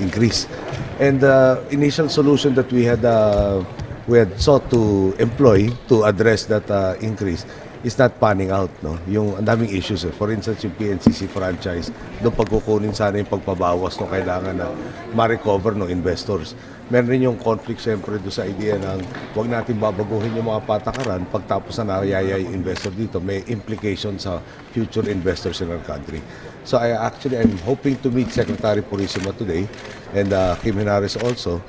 increase. And the initial solution that we had sought to employ to address that increase is not panning out, no? Yung ang daming issues. For instance, yung PNCC franchise, doon pagkukunin sana yung pagpabawas no kailangan na ma-recover ng investors. Meron rin yung conflict siyempre doon sa idea ng huwag natin babaguhin yung mga patakaran pagtapos na nayaya yung investor dito. May implication sa future investors in our country. So I'm hoping to meet Secretary Purisima today and Kim Henares also.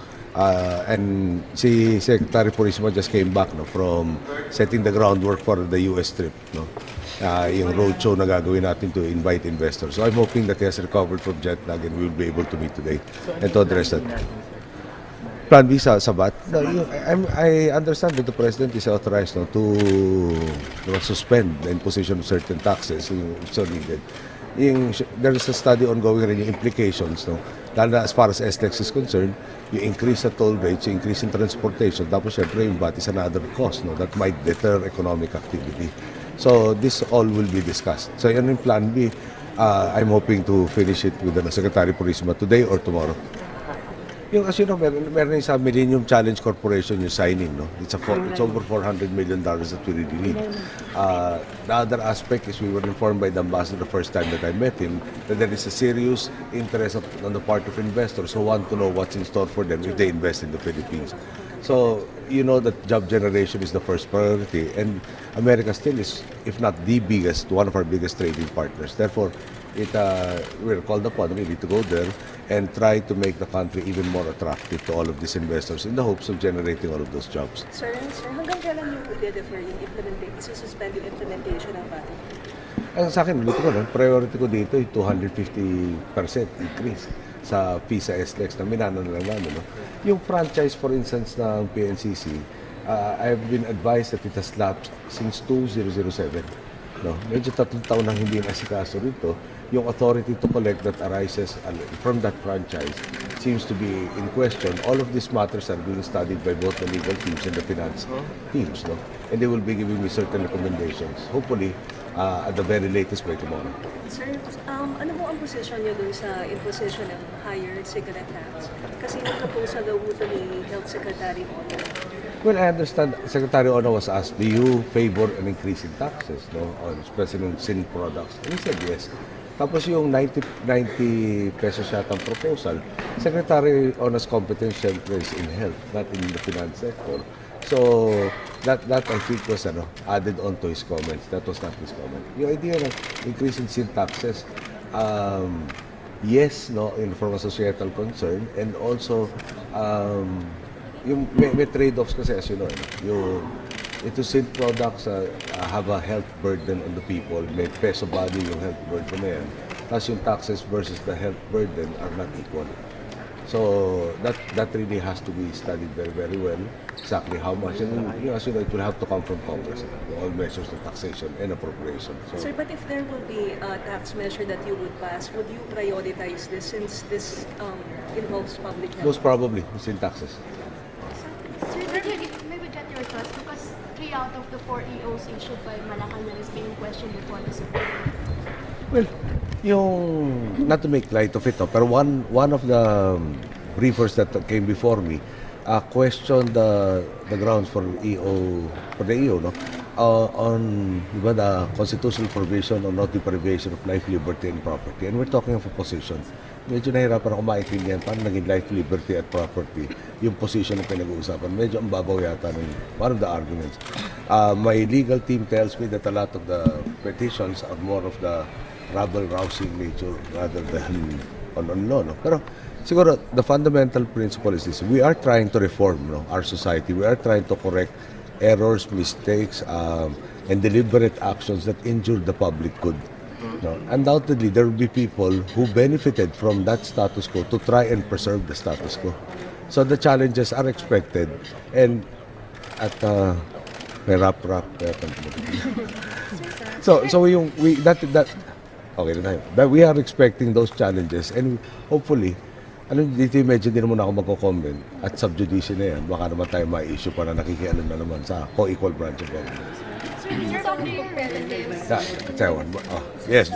And si Secretary Purisima just came back no, from setting the groundwork for the US trip. No? Yung roadshow na gagawin natin to invite investors. So I'm hoping that he has recovered from jet lag and we will be able to meet today and to address that. Plan B sa BAT? No, I understand that the President is authorized no, to suspend the imposition of certain taxes if so needed. There is a study ongoing rin yung implications, no? Lalo na as far as SLEX is concerned, you increase the toll rates, you increase in transportation, tapos syempre yung VAT is another cost no? That might deter economic activity. So this all will be discussed. So yan yung plan B. I'm hoping to finish it with the Secretary Purisima today or tomorrow. Yung as you know, meron sa Millennium Challenge Corporation yung signing, no? It's over $400 million that we really need. The other aspect is we were informed by the ambassador the first time that I met him that there is a serious interest on the part of investors who want to know what's in store for them if they invest in the Philippines. So, you know that job generation is the first priority, and America still is, if not the biggest, one of our biggest trading partners. Therefore, we're called upon really to go there and try to make the country even more attractive to all of these investors in the hopes of generating all of those jobs. Sir, hanggang kailan yung i-defer yung isususpend yung implementation ng VAT? Ang sa akin, ulit ko na, priority ko dito ay 250% increase sa PISA SLEX na minana na lang namin. No? Yung franchise, for instance, ng PNCC, I have been advised that it has lapsed since 2007. No? Medyo 3 taon nang hindi nasikaso rito. Yung authority to collect that arises from that franchise seems to be in question. All of these matters are being studied by both the legal teams and the finance teams. No? And they will be giving me certain recommendations. Hopefully, at the very latest by tomorrow. Sir, ano mo ang position niyo dun sa imposition ng higher cigarette tax? Kasi yung proposal daw ito ni Health Secretary Ono. Well, I understand Secretary Ono was asked, do you favor an increase in taxes on especially on sin products? And he said yes. Tapos yung 90 pesos yata ang proposal, Secretary Ono's competence syempre is in health, not in the finance sector. So that I think was added on to his comments. That was not his comment. Yung idea ng increase in sin taxes, yes, no, from a societal concern, and also yung may trade-offs kasi as you know, ito sin products have a health burden on the people. May peso value yung health burden na yan. Tapos yung taxes versus the health burden are not equal. So that really has to be studied very, very well, exactly how much. And as you know, it will have to come from Congress, all measures of taxation and appropriation. So, sir, but if there will be a tax measure that you would pass, would you prioritize this since this involves public health? most probably, it's in taxes. Sir, maybe get your thoughts because 3 out of the 4 EOs issued by Malacanang is being questioned before the Supreme Court. Well, not to make light of it, no, pero one of the briefers that came before me questioned the grounds for the EO, no, on the constitutional provision on not deprivation of life, liberty, and property. And we're talking of a position. Medyo nahirapan ako maintindihan paano naging life, liberty, at property yung position na pinag-uusapan. Medyo ang babaw yata ng one of the arguments. My legal team tells me that a lot of the petitions are more of the rabble-rousing nature rather than on law. No? Pero siguro, the fundamental principle is this. We are trying to reform our society. We are trying to correct errors, mistakes, and deliberate actions that injure the public good. No? Undoubtedly, there will be people who benefited from that status quo to try and preserve the status quo. So the challenges are expected, and at may rap. So okay na tayo. But we are expecting those challenges, and hopefully, dito medyo din naman ako magko-comment at sub judice na yan. Baka naman tayo ma-issue pa na nakikialam na naman sa co-equal branch of government. Sir, talking to your relatives. Yes.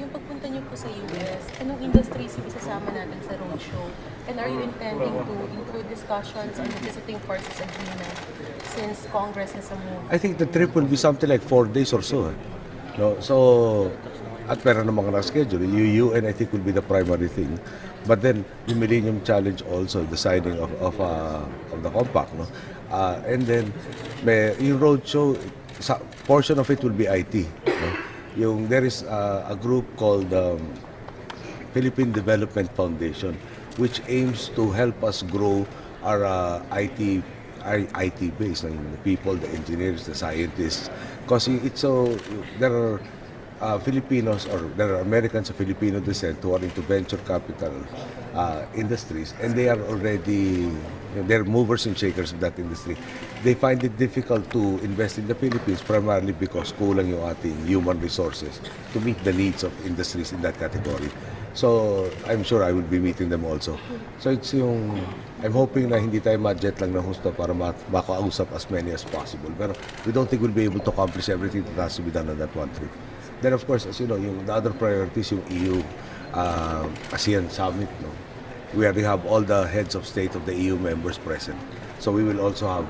Yung pagpunta niyo po sa US, ano anong industries yung isasama natin sa roadshow? And are you intending to include discussions on the visiting forces agreement since Congress has a move? I think the trip will be something like 4 days or so. No? So, at meron ng mga na-schedule. UN, I think, will be the primary thing. But then, the Millennium Challenge also, the signing of the compact. No? And then, yung roadshow, portion of it will be IT. No? There is a group called Philippine Development Foundation, which aims to help us grow our IT base, the people, the engineers, the scientists. Because there are Filipinos, or there are Americans of Filipino descent who are into venture capital industries, and they are already, they're movers and shakers of that industry. They find it difficult to invest in the Philippines primarily because kulang yung ating human resources to meet the needs of industries in that category. So, I'm sure I will be meeting them also. So, I'm hoping na hindi tayo ma-jet lang ng husto para makausap as many as possible. Pero we don't think we'll be able to accomplish everything that has to be done on that one trip. Then, of course, as you know, the other priorities, yung EU ASEAN Summit, no? We already have all the heads of state of the EU members present. So we will also have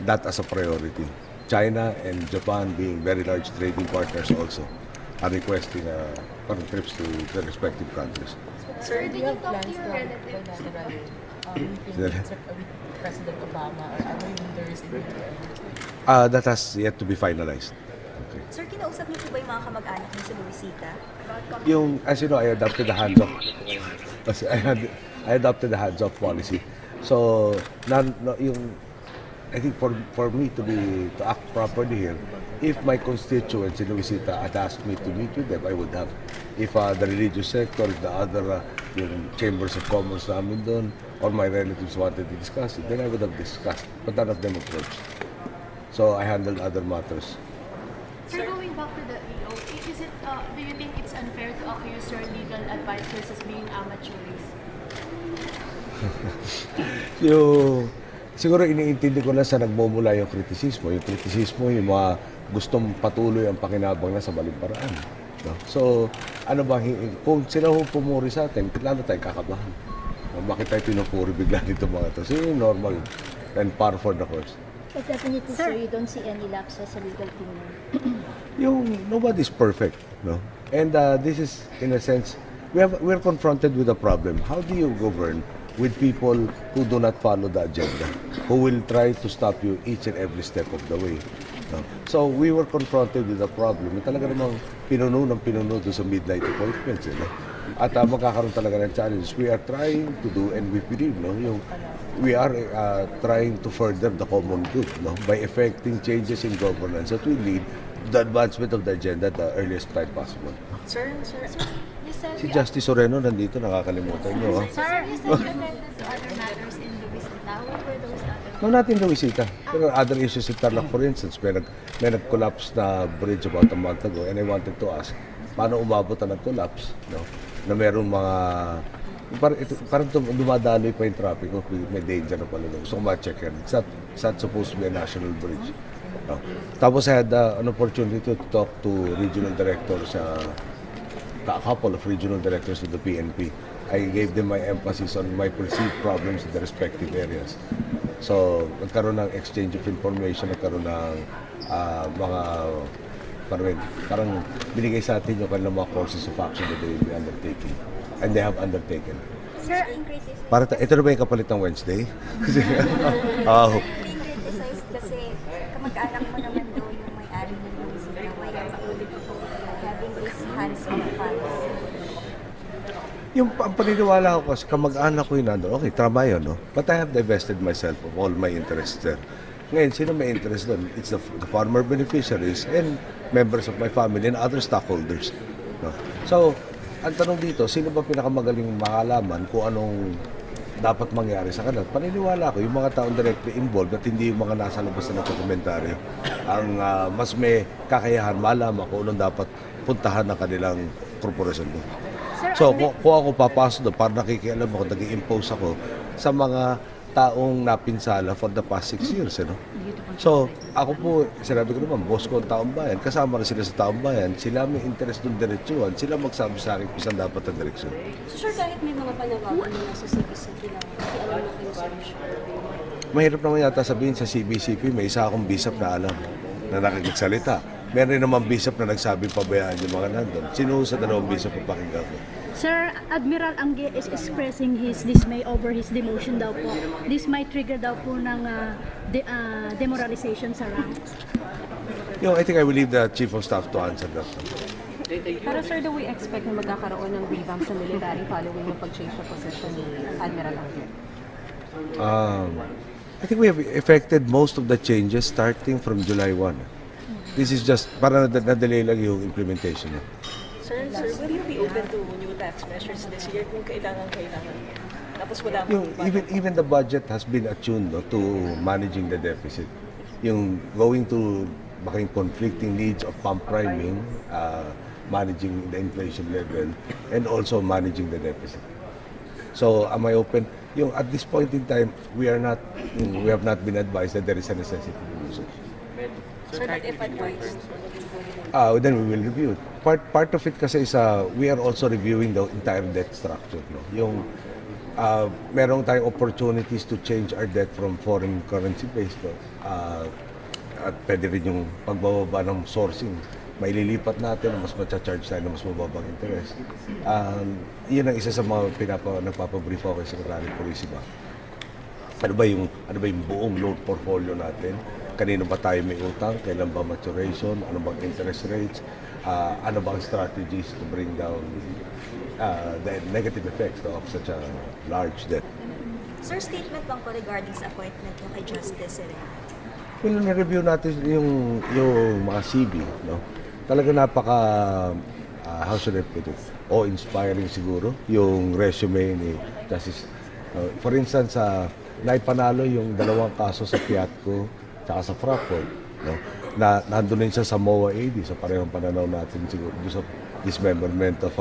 that as a priority. China and Japan, being very large trading partners, also are requesting trips to the respective countries. Sir, do you have plans to have bilateral meetings with President Obama or other leaders in the UN? That has yet to be finalized. Okay. Sir, kinausap niyo po ba yung mga kamag-anak niyo sa Luisita? As you know, I adopted the hands-off. I adopted the hands-off policy. So, I think for me to act properly here, if my constituents in Luisita had asked me to meet with them, I would have. If the religious sector, if the other yung chambers of commerce namin doon, or my relatives wanted to discuss it, then I would have discussed. But none of them approached. So I handled other matters. Sir, going back to the EO, do you think it's unfair to accuse your legal advisors as being amateurs? Siguro iniintindi ko na sa nagmumula yung kritisismo. Yung kritisismo, yung mga gustong patuloy ang pakinabang na sa maling paraan. No? So, kung sila pumuri sa atin, lalo tayong kakabahan. Bakit tayo pinupuri bigla dito mga to? So, yung normal and par for the course. But definitely, sir, you don't see any lapses sa legal opinion. Nobody's perfect, no? And this is, in a sense, we're confronted with a problem. How do you govern with people who do not follow the agenda, who will try to stop you each and every step of the way? No? So we were confronted with a problem. Talaga namang pinuno doon sa midnight appointments. At magkakaroon talaga ng challenges. We are trying to do, and we believe, we are trying to further the common good by effecting changes in governance that will lead to the advancement of the agenda at the earliest time possible. Sir, Si Justice Oreno nandito, nakakalimutan nyo. Sir, you said you attended to other matters in Luisita. What were those others? No, not in Luisita. There are other issues in Tarlac, for instance. May nag-collapse na bridge about a month ago, and I wanted to ask, paano umabot na nag-collapse? Na meron mga... Parang dumadaloy pa yung traffic. May danger na pala. Gusto ko ma-check yan. It's not supposed to be a national bridge. No? Tapos I had an opportunity to talk to regional directors, a couple of regional directors of the PNP. I gave them my emphasis on my perceived problems in the respective areas. So, nagkaroon ng exchange of information, nagkaroon ng mga parang binigay sa atin yung kanilang mga courses of action that they will be undertaking. And they have undertaken. Sir, Ito na ba yung kapalit ng Wednesday? being criticized kasi kamag-anak mo naman doon yung may-ari ng Luisita. Why are you having these hands-off funds? Ang paniniwala ko kasi kamag-anak ko yun nandun, okay, tama yun, no? But I have divested myself of all my interests there. Ngayon, sino may interest doon? It's the farmer beneficiaries and members of my family and other stockholders. No? So, ang tanong dito, sino ba pinakamagaling makalaman kung anong dapat mangyari sa kanila? Paniniwala ko, yung mga taong directly involved at hindi yung mga nasa labas na dokumentaryo, ang mas may kakayahan malaman kung anong dapat puntahan ng kanilang korporasyon doon. So, kung ako papasok doon, parang nakikialam ako, nag-i-impose ako sa mga taong napinsala for the past 6 years. Ano? So, ako po, sinabi ko naman, boss ko ang taong bayan, kasama rin sila sa taong bayan, sila may interest ng diretsuhan, sila magsabi sa akin kung saan dapat ang direksyon. So sir, kahit may mga panawagan mula sa CBCP lang, alam na kayo solusyon. Mahirap naman yata sabihin sa CBCP, may isa akong bisap na alam, na nakikagsalita. Meron rin naman bisap na nagsabi pabayaan yung mga nandun. Sino sa dalawang bisap ang pakinggan ko? Sir, Admiral Angge is expressing his dismay over his demotion daw po. This might trigger daw po ng demoralization sa ranks. I think I will leave the Chief of Staff to answer that. Pero sir, do we expect na magkakaroon ng revamp sa military following yung pag-change sa position ni Admiral Angge? I think we have effected most of the changes starting from July 1. This is just, para na-delay lang yung implementation. Sir, will you be open to new tax measures this year kung kailangan? Tapos wala Even the budget has been attuned to managing the deficit. Yung going to making conflicting needs of pump priming, managing the inflation level, and also managing the deficit. So, am I open? At this point in time, we have not been advised that there is a necessity to do so. Sir, but if advised? Then we will review it. Part of it kasi is we are also reviewing the entire debt structure. No? Merong tayong opportunities to change our debt from foreign currency based. At pwede rin yung pagbababa ng sourcing. Maililipat natin, mas matcha-charge tayo ng mas mababang interest. Yun ang isa sa mga nagpapabrief ako kay Secretary Purisima. Ano ba yung buong loan portfolio natin? Kanino ba tayo may utang? Kailan ba maturation? Ano bang interest rates? Ano bang strategies to bring down the negative effects of such a large debt? Sir, statement lang po regarding sa appointment niyo kay Justice Serena. Well, na-review natin yung mga CB, no? Talaga napaka, how should I put it, inspiring siguro, yung resume ni Justice. For instance, naipanalo yung 2 kaso sa Piatco tsaka sa Fraport, no? Nandun din siya sa MOA AD, sa parehong pananaw natin siguro sa dismemberment of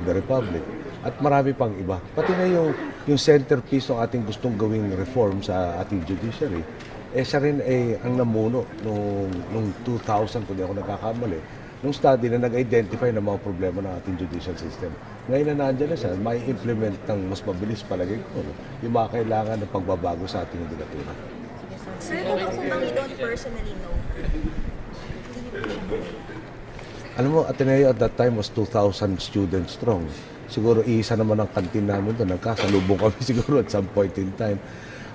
the Republic. At marami pang iba. Pati na yung centerpiece ng ating gustong gawing reform sa ating judiciary. Siya rin ang namuno nung 2000, kung di ako nagkakamali, nung study na nag-identify ng mga problema ng ating judicial system. Ngayon na nandiyan na siya, may implement ng mas mabilis palagay ko, no? Yung mga kailangan ng pagbabago sa ating judikatura. Sir, kung you don't personally know, alam mo, Ateneo at that time was 2,000 students strong. Siguro isa naman ang kantin namin doon. Nagkasalubong kami siguro at some point in time.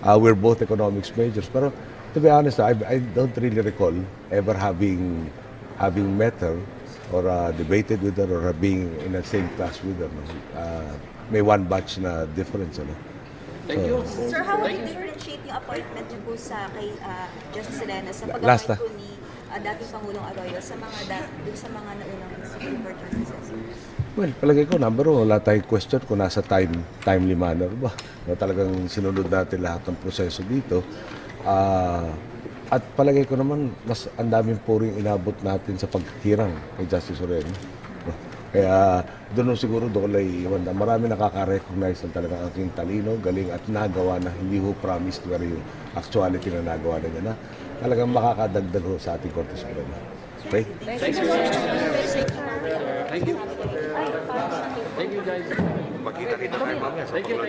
We're both economics majors. Pero to be honest, I don't really recall ever having met her or debated with her or being in the same class with her. May one batch na difference. Ano? Thank you. Sir, how would you differentiate yung appointment niyo po kay Justice Serena sa Last pag-appoint po ni dating Pangulong Arroyo sa mga naunang Supreme Court justices? Well, palagay ko, number 1, wala tayong question kung nasa timely manner ba. No, talagang sinunod natin lahat ng proseso dito. At palagay ko naman, mas ang daming puring inabot natin sa paghirang kay Justice Serena. No? Kaya doon siguro ay iwan na marami nakaka-recognize na talagang aking talino, galing at nagawa na hindi ho promised pero yung actuality na nagawa na niya na talagang makakadagdag ho sa ating Korte Suprema. Okay? Thank you. Thank you. Thank you guys. Makita kita tayo mamaya. Thank you.